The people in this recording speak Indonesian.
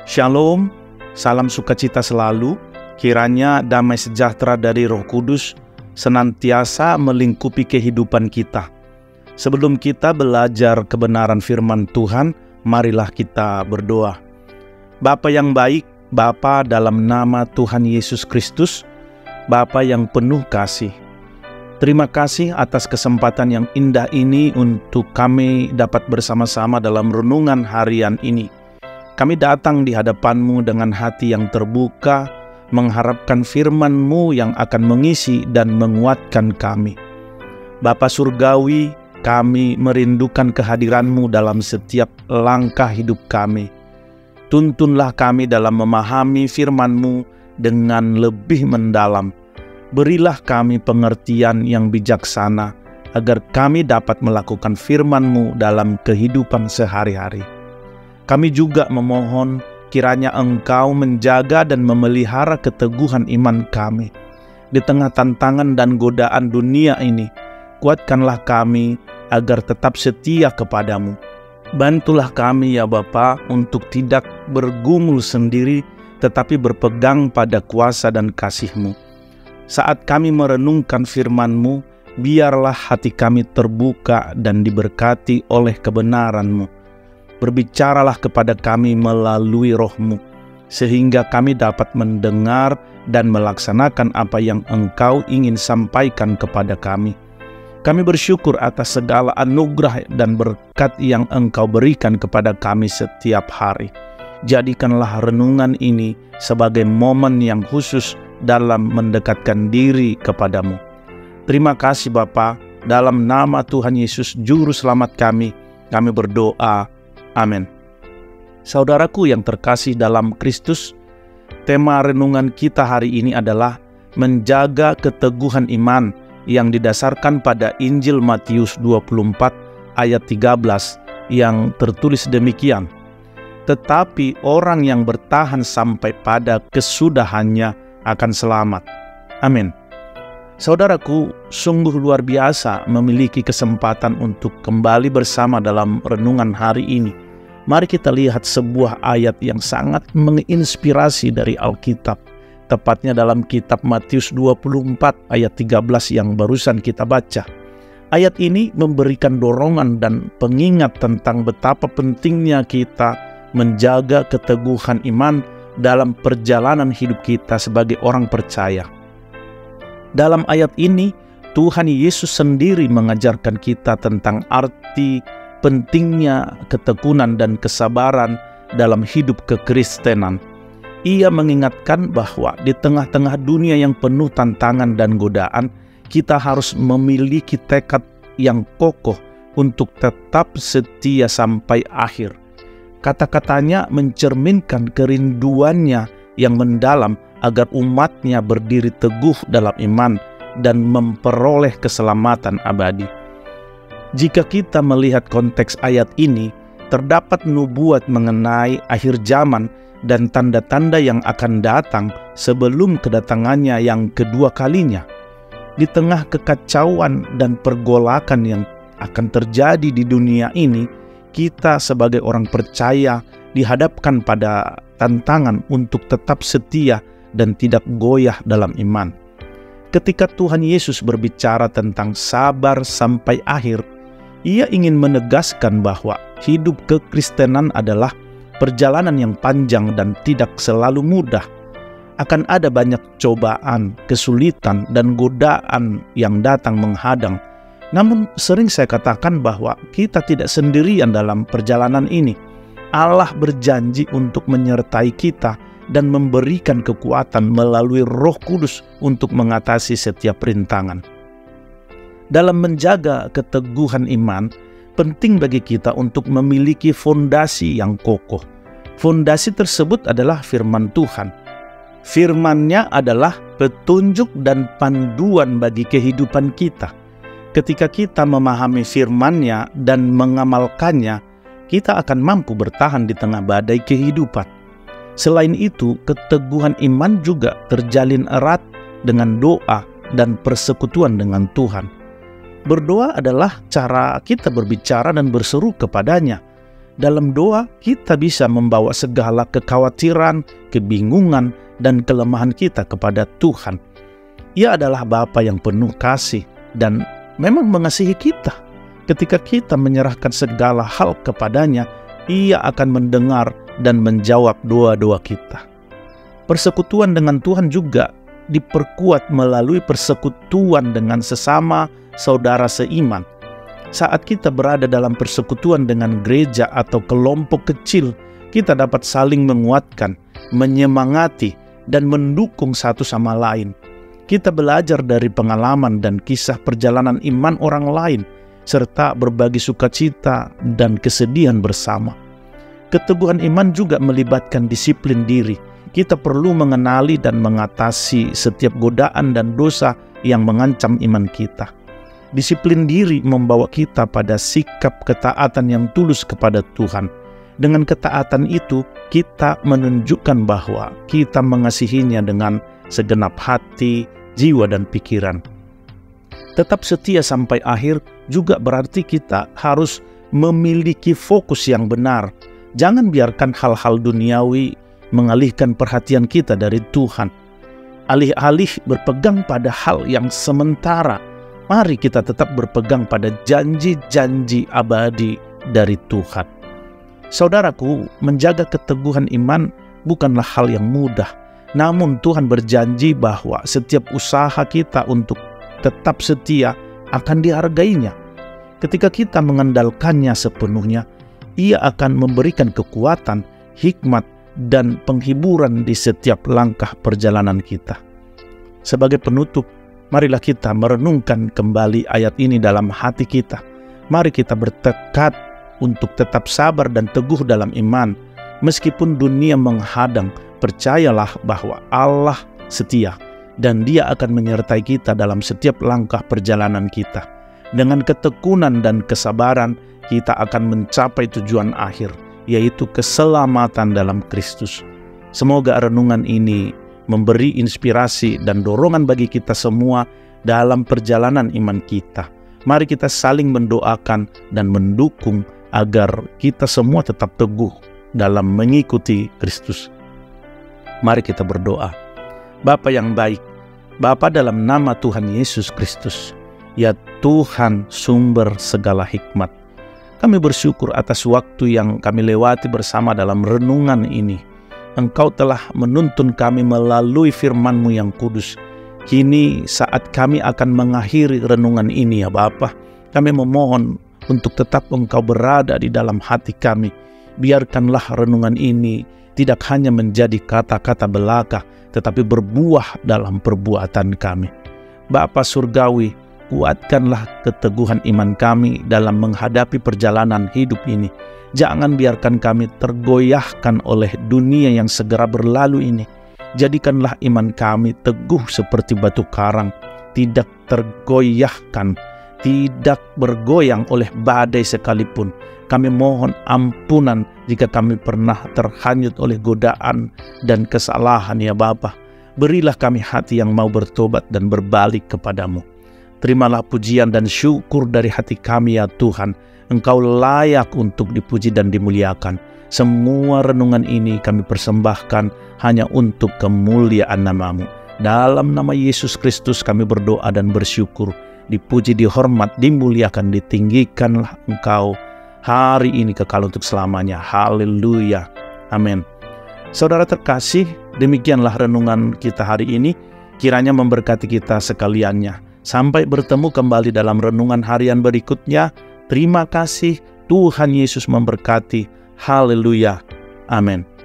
Shalom, salam sukacita selalu. Kiranya damai sejahtera dari Roh Kudus senantiasa melingkupi kehidupan kita. Sebelum kita belajar kebenaran firman Tuhan, marilah kita berdoa. Bapa yang baik, Bapa dalam nama Tuhan Yesus Kristus, Bapa yang penuh kasih. Terima kasih atas kesempatan yang indah ini untuk kami dapat bersama-sama dalam renungan harian ini. Kami datang di hadapan-Mu dengan hati yang terbuka, mengharapkan firman-Mu yang akan mengisi dan menguatkan kami. Bapa Surgawi, kami merindukan kehadiran-Mu dalam setiap langkah hidup kami. Tuntunlah kami dalam memahami firman-Mu dengan lebih mendalam. Berilah kami pengertian yang bijaksana, agar kami dapat melakukan firman-Mu dalam kehidupan sehari-hari. Kami juga memohon kiranya Engkau menjaga dan memelihara keteguhan iman kami. Di tengah tantangan dan godaan dunia ini, kuatkanlah kami agar tetap setia kepadamu. Bantulah kami ya Bapa untuk tidak bergumul sendiri, tetapi berpegang pada kuasa dan kasih-Mu. Saat kami merenungkan firman-Mu, biarlah hati kami terbuka dan diberkati oleh kebenaran-Mu. Berbicaralah kepada kami melalui Roh-Mu, sehingga kami dapat mendengar dan melaksanakan apa yang Engkau ingin sampaikan kepada kami. Kami bersyukur atas segala anugerah dan berkat yang Engkau berikan kepada kami setiap hari. Jadikanlah renungan ini sebagai momen yang khusus dalam mendekatkan diri kepadamu. Terima kasih Bapa, dalam nama Tuhan Yesus Juru Selamat kami berdoa. Amin. Saudaraku yang terkasih dalam Kristus, tema renungan kita hari ini adalah menjaga keteguhan iman yang didasarkan pada Injil Matius 24 ayat 13 yang tertulis demikian. Tetapi orang yang bertahan sampai pada kesudahannya akan selamat. Amin. Saudaraku, sungguh luar biasa memiliki kesempatan untuk kembali bersama dalam renungan hari ini. Mari kita lihat sebuah ayat yang sangat menginspirasi dari Alkitab. Tepatnya dalam kitab Matius 24 ayat 13 yang barusan kita baca. Ayat ini memberikan dorongan dan pengingat tentang betapa pentingnya kita menjaga keteguhan iman dalam perjalanan hidup kita sebagai orang percaya. Dalam ayat ini, Tuhan Yesus sendiri mengajarkan kita tentang arti pentingnya ketekunan dan kesabaran dalam hidup kekristenan. Ia mengingatkan bahwa di tengah-tengah dunia yang penuh tantangan dan godaan, kita harus memiliki tekad yang kokoh untuk tetap setia sampai akhir. Kata-katanya mencerminkan kerinduannya yang mendalam agar umatnya berdiri teguh dalam iman dan memperoleh keselamatan abadi. Jika kita melihat konteks ayat ini, terdapat nubuat mengenai akhir zaman dan tanda-tanda yang akan datang sebelum kedatangannya yang kedua kalinya. Di tengah kekacauan dan pergolakan yang akan terjadi di dunia ini, kita sebagai orang percaya dihadapkan pada tantangan untuk tetap setia dan tidak goyah dalam iman. Ketika Tuhan Yesus berbicara tentang sabar sampai akhir, Ia ingin menegaskan bahwa hidup kekristenan adalah perjalanan yang panjang dan tidak selalu mudah. Akan ada banyak cobaan, kesulitan, dan godaan yang datang menghadang. Namun sering saya katakan bahwa kita tidak sendirian dalam perjalanan ini. Allah berjanji untuk menyertai kita dan memberikan kekuatan melalui Roh Kudus untuk mengatasi setiap rintangan. Dalam menjaga keteguhan iman, penting bagi kita untuk memiliki fondasi yang kokoh. Fondasi tersebut adalah firman Tuhan. Firman-Nya adalah petunjuk dan panduan bagi kehidupan kita. Ketika kita memahami firman-Nya dan mengamalkannya, kita akan mampu bertahan di tengah badai kehidupan. Selain itu, keteguhan iman juga terjalin erat dengan doa dan persekutuan dengan Tuhan. Berdoa adalah cara kita berbicara dan berseru kepadanya. dalam doa kita bisa membawa segala kekhawatiran, kebingungan, dan kelemahan kita kepada Tuhan. Ia adalah Bapa yang penuh kasih dan memang mengasihi kita. Ketika kita menyerahkan segala hal kepadanya, Ia akan mendengar dan menjawab doa-doa kita. Persekutuan dengan Tuhan juga diperkuat melalui persekutuan dengan sesama saudara seiman. Saat kita berada dalam persekutuan dengan gereja atau kelompok kecil, kita dapat saling menguatkan, menyemangati, dan mendukung satu sama lain. Kita belajar dari pengalaman dan kisah perjalanan iman orang lain, serta berbagi sukacita dan kesedihan bersama. Keteguhan iman juga melibatkan disiplin diri. Kita perlu mengenali dan mengatasi setiap godaan dan dosa yang mengancam iman kita. Disiplin diri membawa kita pada sikap ketaatan yang tulus kepada Tuhan. Dengan ketaatan itu, kita menunjukkan bahwa kita mengasihinya dengan segenap hati, jiwa, dan pikiran. Tetap setia sampai akhir juga berarti kita harus memiliki fokus yang benar. Jangan biarkan hal-hal duniawi mengalihkan perhatian kita dari Tuhan. Alih-alih berpegang pada hal yang sementara, mari kita tetap berpegang pada janji-janji abadi dari Tuhan. Saudaraku, menjaga keteguhan iman bukanlah hal yang mudah. Namun Tuhan berjanji bahwa setiap usaha kita untuk tetap setia akan dihargainya. Ketika kita mengandalkannya sepenuhnya, Ia akan memberikan kekuatan, hikmat, dan penghiburan di setiap langkah perjalanan kita. Sebagai penutup, marilah kita merenungkan kembali ayat ini dalam hati kita. Mari kita bertekad untuk tetap sabar dan teguh dalam iman. Meskipun dunia menghadang, percayalah bahwa Allah setia dan Dia akan menyertai kita dalam setiap langkah perjalanan kita. Dengan ketekunan dan kesabaran, kita akan mencapai tujuan akhir, yaitu keselamatan dalam Kristus. Semoga renungan ini memberi inspirasi dan dorongan bagi kita semua dalam perjalanan iman kita. Mari kita saling mendoakan dan mendukung agar kita semua tetap teguh dalam mengikuti Kristus. Mari kita berdoa. Bapa yang baik, Bapa dalam nama Tuhan Yesus Kristus, ya Tuhan sumber segala hikmat, kami bersyukur atas waktu yang kami lewati bersama dalam renungan ini. Engkau telah menuntun kami melalui firman-Mu yang kudus. Kini saat kami akan mengakhiri renungan ini ya Bapa, kami memohon untuk tetap Engkau berada di dalam hati kami. Biarkanlah renungan ini tidak hanya menjadi kata-kata belaka, tetapi berbuah dalam perbuatan kami. Bapa Surgawi, kuatkanlah keteguhan iman kami dalam menghadapi perjalanan hidup ini. Jangan biarkan kami tergoyahkan oleh dunia yang segera berlalu ini. Jadikanlah iman kami teguh seperti batu karang, tidak tergoyahkan, tidak bergoyang oleh badai sekalipun. Kami mohon ampunan jika kami pernah terhanyut oleh godaan dan kesalahan ya Bapa. Berilah kami hati yang mau bertobat dan berbalik kepadamu. Terimalah pujian dan syukur dari hati kami ya Tuhan. Engkau layak untuk dipuji dan dimuliakan. Semua renungan ini kami persembahkan hanya untuk kemuliaan nama-Mu. Dalam nama Yesus Kristus kami berdoa dan bersyukur. Dipuji, dihormat, dimuliakan, ditinggikanlah Engkau hari ini kekal untuk selamanya. Haleluya. Amin. Saudara terkasih, demikianlah renungan kita hari ini. Kiranya memberkati kita sekaliannya. Sampai bertemu kembali dalam renungan harian berikutnya. Terima kasih, Tuhan Yesus memberkati. Haleluya. Amin.